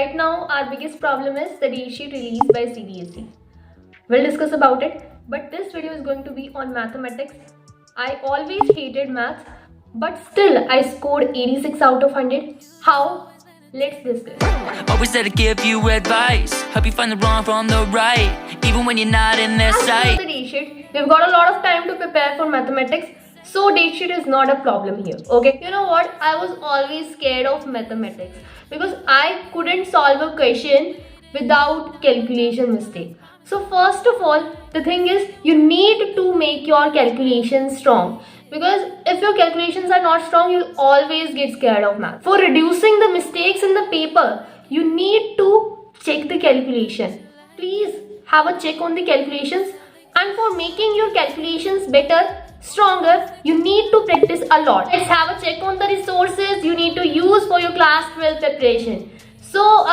Right now, our biggest problem is the date sheet released by CBSE. We'll discuss about it, but this video is going to be on mathematics. I always hated maths, but still I scored 86 out of 100. How? Let's discuss. Always there to give you advice, help you find the wrong from the right, even when you're not in their As sight. for the date sheet, we've got a lot of time to prepare for mathematics, so date sheet is not a problem here. Okay, you know what? I was always scared of mathematics because I couldn't solve a question without calculation mistake. So first of all, the thing is you need to make your calculations strong, because if your calculations are not strong, you'll always get scared of math. For reducing the mistakes in the paper, you need to check the calculation. Please have a check on the calculations, and for making your calculations better, stronger, you need to practice a lot. Let's have a check on the resources you need to use for your class 12 preparation. So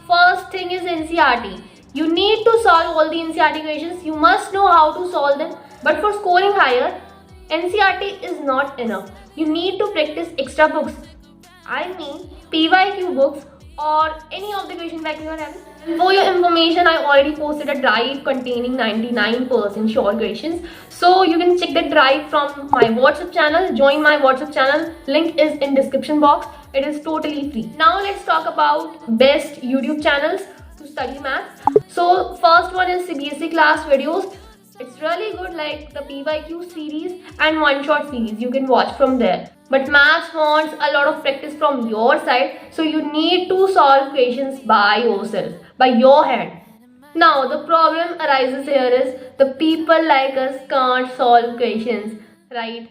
first thing is NCERT. You need to solve all the NCERT questions. You must know how to solve them. But for scoring higher, NCERT is not enough. You need to practice extra books. I mean PYQ books or any of the question bank you are having. For your information, I already posted a drive containing 99% short questions. So you can check the drive from my WhatsApp channel. Join my WhatsApp channel. Link is in description box. It is totally free. Now let's talk about best YouTube channels to study math. So first one is CBSE class videos. It's really good, like the PYQ series and one shot series. You can watch from there. But maths wants a lot of practice from your side, so you need to solve questions by yourself, by your hand. Now the problem arises here is the people like us can't solve questions, right?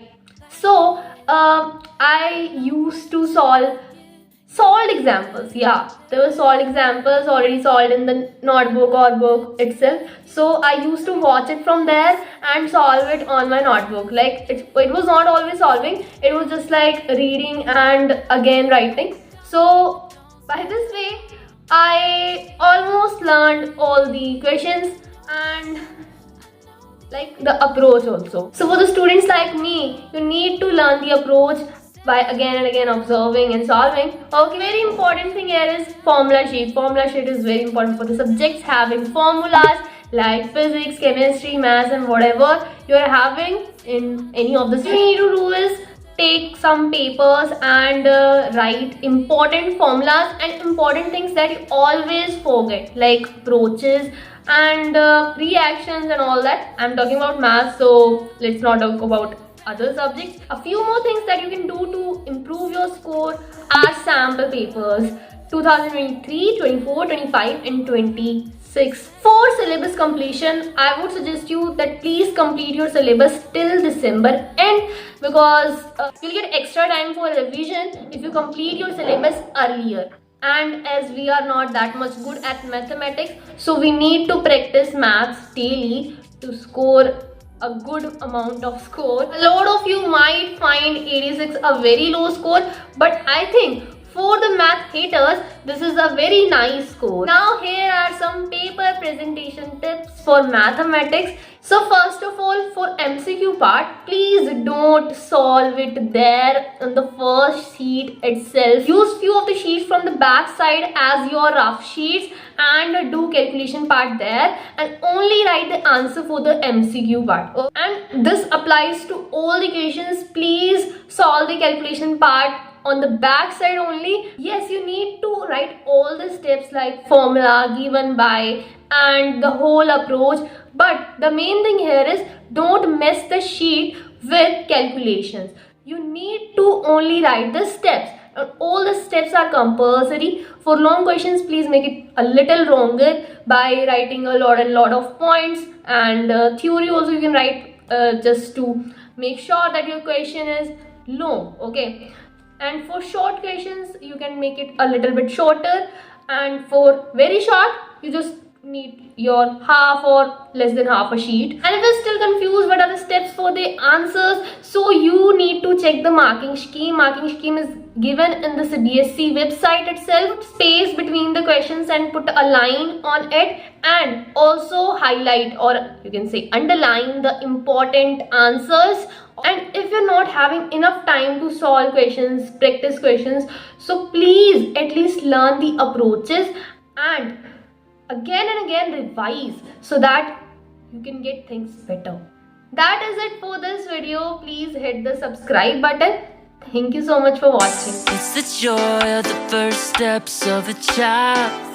So I used to solved examples. Yeah, there were solved examples already solved in the notebook or book itself. So I used to watch it from there and solve it on my notebook. Like it was not always solving, it was just like reading and again writing. So by this way, I almost learned all the questions and like the approach also. So for the students like me, you need to learn the approach by again and again observing and solving. Okay, very important thing here is formula sheet. Formula sheet is very important for the subjects having formulas like physics, chemistry, maths and whatever you are having in any of the. You need to do is take some papers and write important formulas and important things that you always forget, like approaches and reactions and all that. I'm talking about maths, so let's not talk about other subjects. A few more things that you can do to improve your score are sample papers 2023, 24, 25 and 26. For syllabus completion, I would suggest you that please complete your syllabus till December end, because you'll get extra time for revision if you complete your syllabus earlier. And as we are not that much good at mathematics, so we need to practice maths daily to score a good amount of score. A lot of you might find 86 a very low score, but I think for the math haters, this is a very nice score. Now here are some paper presentation tips for mathematics. So first of all, for MCQ part, please don't solve it there on the first sheet itself. Use few of the sheets from the back side as your rough sheets and do calculation part there, and only write the answer for the MCQ part. And this applies to all the questions. Please solve the calculation part on the back side only. Yes, you need to write all the steps like formula given by and the whole approach, but the main thing here is don't mess the sheet with calculations. You need to only write the steps, and all the steps are compulsory. For long questions, please make it a little longer by writing a lot of points, and theory also you can write just to make sure that your question is long. Okay, and for short questions you can make it a little bit shorter, and for very short you just need your half or less than half a sheet. And if you're still confused what are the steps for the answers, so you need to check the marking scheme. Marking scheme is given in the CBSE website itself. Space between the questions and put a line on it, and also highlight, or you can say underline, the important answers. And if you're not having enough time to solve questions, practice questions, so please at least learn the approaches and again and again revise so that you can get things better. That is it for this video. Please hit the subscribe button. Thank you so much for watching. It's the joy of the first steps of a child.